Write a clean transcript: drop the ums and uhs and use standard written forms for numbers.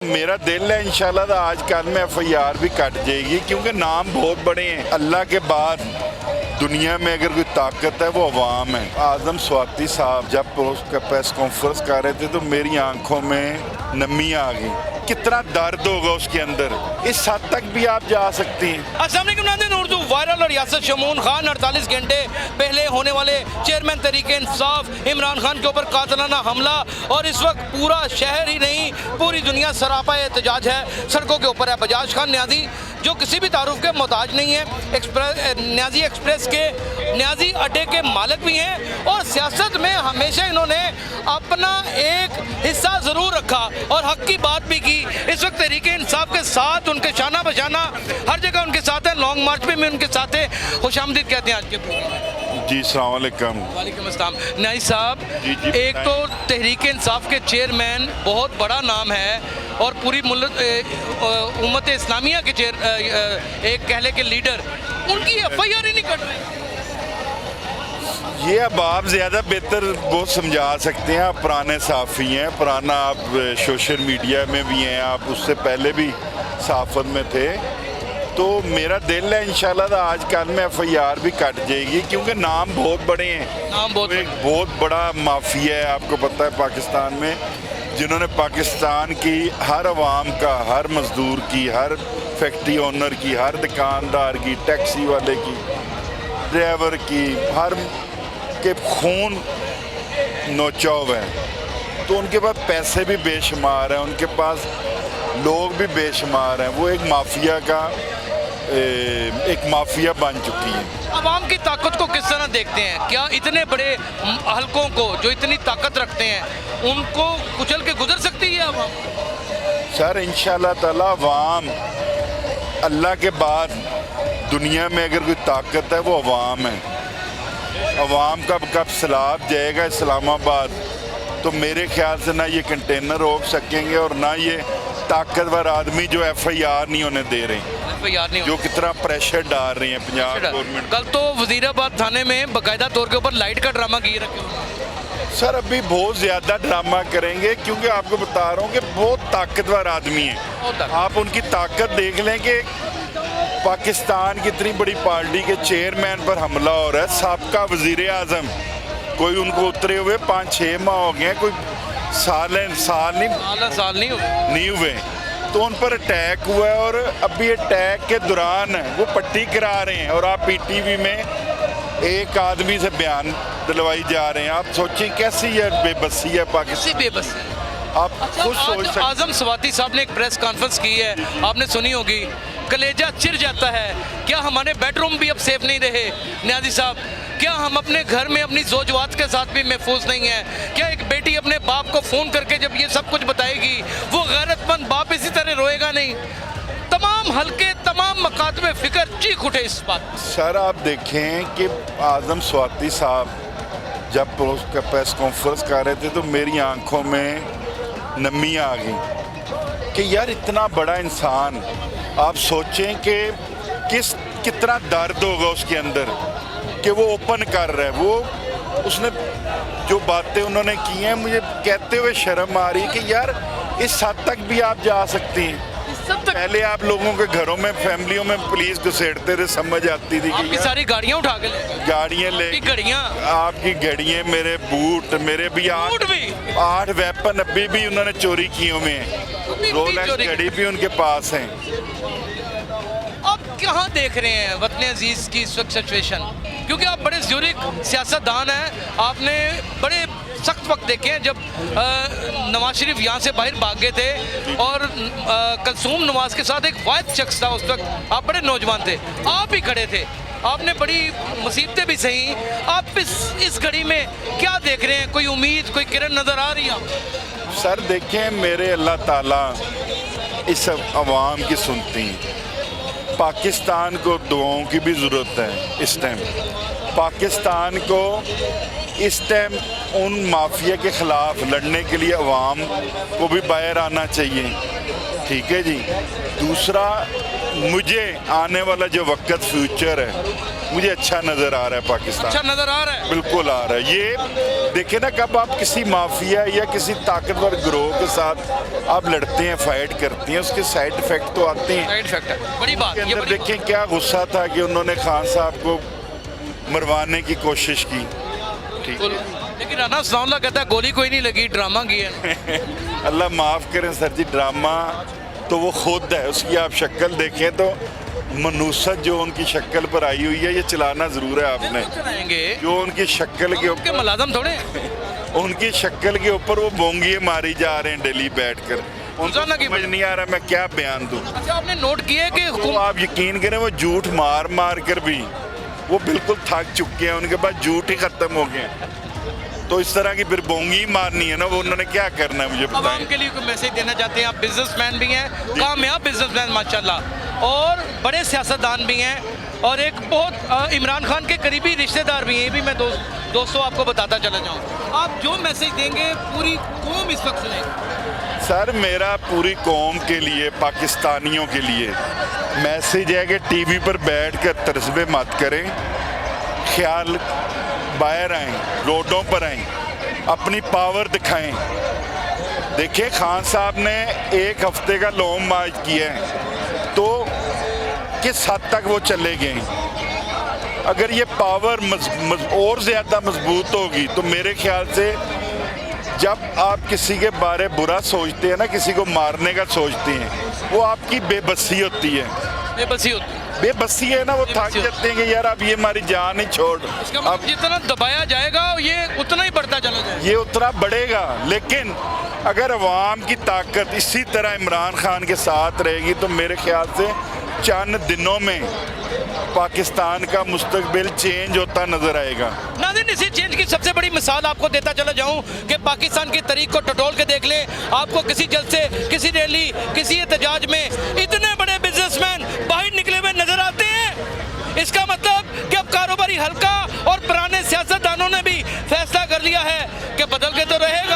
मेरा दिल है इंशाल्लाह आज कल में FIR भी कट जाएगी, क्योंकि नाम बहुत बड़े हैं। अल्लाह के बाद दुनिया में अगर कोई ताकत है वो अवाम है। आजम स्वाति साहब जब प्रेस कॉन्फ्रेंस कर रहे थे तो मेरी आंखों में नमी आ गई। कितना दर्द होगा उसके अंदर, इस हद तक भी आप जा सकती हैं। अस्सलाम वालेकुम नाज़रीन, उर्दू वायरल और यासर शमून खान 48 घंटे पहले होने वाले चेयरमैन तहरीक इंसाफ इमरान खान के ऊपर कातलाना हमला, और इस वक्त पूरा शहर ही नहीं पूरी दुनिया सरापा एहतजाज है, सड़कों के ऊपर है। बजाज खान न्याजी जो किसी भी तारुफ के मोहताज नहीं है, न्याजी एक्सप्रेस के न्याजी अड्डे के मालिक भी हैं, और सियासत में हमेशा इन्होंने अपना एक हिस्सा ज़रूर रखा और हक की बात भी की। इस वक्त तहरीक इंसाफ के साथ उनके शाना बशाना हर जगह उनके साथ है, लॉन्ग मार्च में भी उनके साथ है। खुशामदीद कहते हैं आज के प्रोग्राम में। जी अस्सलाम वालेकुम। वालेकुम अस्सलाम। न्याजी साहब, जी, एक तो तहरीक इंसाफ के चेयरमैन बहुत बड़ा नाम है और पूरी उम्मत इस्लामिया के एक कहले के लीडर, उनकी FIR ही नहीं कट रही। ये अब आप ज़्यादा बेहतर वो समझा सकते हैं, आप पुराने साफ़ी हैं, पुराना आप सोशल मीडिया में भी हैं, आप उससे पहले भी सहाफ़त में थे। तो मेरा दिल है इंशाल्लाह आज कल में FIR भी कट जाएगी, क्योंकि नाम बहुत बड़े हैं। नाम बहुत एक बहुत बड़ा माफिया है, आपको पता है पाकिस्तान में, जिन्होंने पाकिस्तान की हर आवाम का, हर मज़दूर की, हर फैक्ट्री ओनर की, हर दुकानदार की, टैक्सी वाले की, ड्राइवर की, हर के खून नोचा हुआ है। तो उनके पास पैसे भी बेशुमार हैं, उनके पास लोग भी बेशुमार हैं। वो एक माफिया बन चुकी है। अवाम की ताकत को किस तरह देखते हैं? क्या इतने बड़े हलकों को जो इतनी ताकत रखते हैं उनको कुचल के गुजर सकती है अवाम? सर इंशाल्लाह ताला अवाम, अल्लाह के बाद दुनिया में अगर कोई ताकत है वो अवाम है। अवाम का कब सैलाब जाएगा इस्लामाबाद, तो मेरे ख्याल से ना ये कंटेनर रोक सकेंगे और ना ये ताकतवर आदमी जो FIR नहीं होने दे रहे, जो कितना प्रेशर डाल रहे हैं पंजाब गवर्नमेंट। कल तो वजीराबाद थाने में बाकायदा तौर के ऊपर लाइट का ड्रामा किए रखे हुए। सर अभी बहुत ज़्यादा ड्रामा करेंगे, क्योंकि आपको बता रहा हूँ कि बहुत ताकतवर आदमी है। आप उनकी ताकत देख लें कि पाकिस्तान की इतनी बड़ी पार्टी के चेयरमैन पर हमला हो रहा है। साबका वजीर आज़म, कोई उनको उतरे हुए 5-6 माह हो गए, कोई साल नहीं हुए, तो उन पर अटैक हुआ है। और अभी अटैक के दौरान वो पट्टी करा रहे हैं और आप PTV में एक आदमी से बयान दिलवाई जा रहे हैं। आप सोचें कैसी ये बेबसी है पाकिस्तान, बेबसी। आप खुद सोच सकते। आजम स्वाति साहब ने एक प्रेस कॉन्फ्रेंस की है, आपने सुनी होगी। कलेजा चिर जाता है, क्या हमारे बेडरूम भी अब सेफ नहीं रहे? न्याजी साहब, क्या हम अपने घर में अपनी ज़ौजवात के साथ भी महफूज नहीं हैं? क्या एक बेटी अपने बाप को फ़ोन करके जब ये सब कुछ बताएगी, वो गैरतमंद बाप इसी तरह रोएगा नहीं? तमाम हल्के, तमाम मकातब फ़िक्र चीख उठे इस बात। सर आप देखें कि आजम स्वाति साहब जब प्रेस कॉन्फ्रेंस कर रहे थे तो मेरी आंखों में नमी आ गई कि यार इतना बड़ा इंसान, आप सोचें कि कितना दर्द होगा उसके अंदर कि वो ओपन कर रहा है। वो उसने जो बातें उन्होंने की हैं, मुझे कहते हुए शर्म आ रही है कि यार इस हद तक भी आप जा सकती हैं। पहले आप लोगों के घरों में, फैमिलियों में पुलिस घुसेड़ते थे, समझ आती थी कि सारी गाड़ियाँ उठा के गाड़ियाँ ले, आपकी घड़ियाँ, मेरे बूट, मेरे भी 8 वेपन अभी भी उन्होंने चोरी किए हुए हैं। रोलेक्स घड़ी भी उनके पास है। अब कहाँ देख रहे हैं वतन अजीज़ की इस वक्त सिचुएशन? क्योंकि आप बड़े ज़्यूरिक सियासतदान हैं, आपने बड़े सख्त वक्त देखे हैं जब नवाज शरीफ यहाँ से बाहर भाग गए थे और कलसूम नवाज के साथ एक वाहिद शख्स था। उस वक्त आप बड़े नौजवान थे, आप ही खड़े थे, आपने बड़ी मुसीबतें भी सही। आप इस घड़ी में क्या देख रहे हैं? कोई उम्मीद, कोई किरण नज़र आ रही है? सर देखें, मेरे अल्लाह ताला इस अवाम की सुनती हैं। पाकिस्तान को दुआओं की भी ज़रूरत है इस टाइम। पाकिस्तान को इस टाइम उन माफिया के ख़िलाफ़ लड़ने के लिए अवाम को भी बाहर आना चाहिए, ठीक है जी। दूसरा, मुझे आने वाला जो वक्त फ्यूचर है मुझे अच्छा नज़र आ रहा है पाकिस्तान। अच्छा नजर आ रहा है। बिल्कुल आ रहा है। ये देखिए ना, कब आप किसी माफिया या किसी ताकतवर गिरोह के साथ आप लड़ते हैं, फाइट करते हैं, उसके साइड इफेक्ट तो आते हैं। साइड इफेक्ट है, बड़ी बात। के ये अंदर बड़ी देखें क्या गुस्सा था कि उन्होंने खान साहब को मरवाने की कोशिश की। ठीक बात। है, लेकिन राना सनाउल्लाह कहता है गोली कोई नहीं लगी, ड्रामा किया है। अल्लाह माफ़ करें सर जी, ड्रामा तो वो खुद है। उसकी आप शक्ल देखें तो मनुसत जो उनकी शक्ल पर आई हुई है, ये चलाना ज़रूर है आपने। चलाएंगे, जो उनकी शक्ल के के ऊपर, मुलाजम थोड़े। उनकी शक्ल के ऊपर वो बोंगिए मारी जा रहे हैं दिल्ली बैठकर। उनको रोजाना की समझ नहीं आ रहा मैं क्या बयान दूं। अच्छा, आपने नोट किया है कि तो हुकूमत आप यकीन करें, वो झूठ मार मार कर भी वो बिल्कुल थक चुके हैं, उनके पास झूठ ही खत्म हो गए हैं। तो इस तरह की फिर बोंगी मारनी है ना, वो उन्होंने क्या करना है मुझे आवाम बताएं। के लिए कोई मैसेज देना चाहते हैं? आप बिजनेसमैन भी हैं, कामयाब बिजनेसमैन माशाल्लाह, और बड़े सियासतदान भी हैं, और एक बहुत इमरान खान के करीबी रिश्तेदार भी हैं। ये भी मैं दोस्तों आपको बताता चला जाऊँ। आप जो मैसेज देंगे पूरी कौम इस वक्त सुनेगी। सर, मेरा पूरी कौम के लिए, पाकिस्तानियों के लिए मैसेज है कि टीवी पर बैठकर तर्जबे मत करें, ख्याल बाहर आएं, रोडों पर आएं, अपनी पावर दिखाएं। देखिए, खान साहब ने 1 हफ्ते का लॉन्ग मार्च किया है, तो किस हद तक वो चले गए। अगर ये पावर और ज़्यादा मजबूत होगी तो मेरे ख्याल से जब आप किसी के बारे बुरा सोचते हैं ना, किसी को मारने का सोचते हैं, वो आपकी बेबसी होती है। बेबसी है ना, वो थक जाते हैं कि यार अब ये हमारी जान ही छोड़। अब जितना दबाया जाएगा ये उतना ही बढ़ता चला जाएगा, ये उतना बढ़ेगा। लेकिन अगर अवाम की ताकत इसी तरह इमरान खान के साथ रहेगी तो मेरे ख्याल से चंद दिनों में पाकिस्तान का मुस्तकबिल चेंज होता नजर आएगा। नाज़रीन, इसी चेंज की सबसे बड़ी मिसाल आपको देता चला जाऊं कि पाकिस्तान की तारीख को टटोल के देख लें। आपको किसी जलसे, किसी रैली, किसी एहतजाज में इतने बड़े बिजनेसमैन बाहर निकले हुए नजर आते हैं। इसका मतलब कि अब कारोबारी हल्का और पुराने सियासतदानों ने भी फैसला कर लिया है कि बदल के तो रहेगा।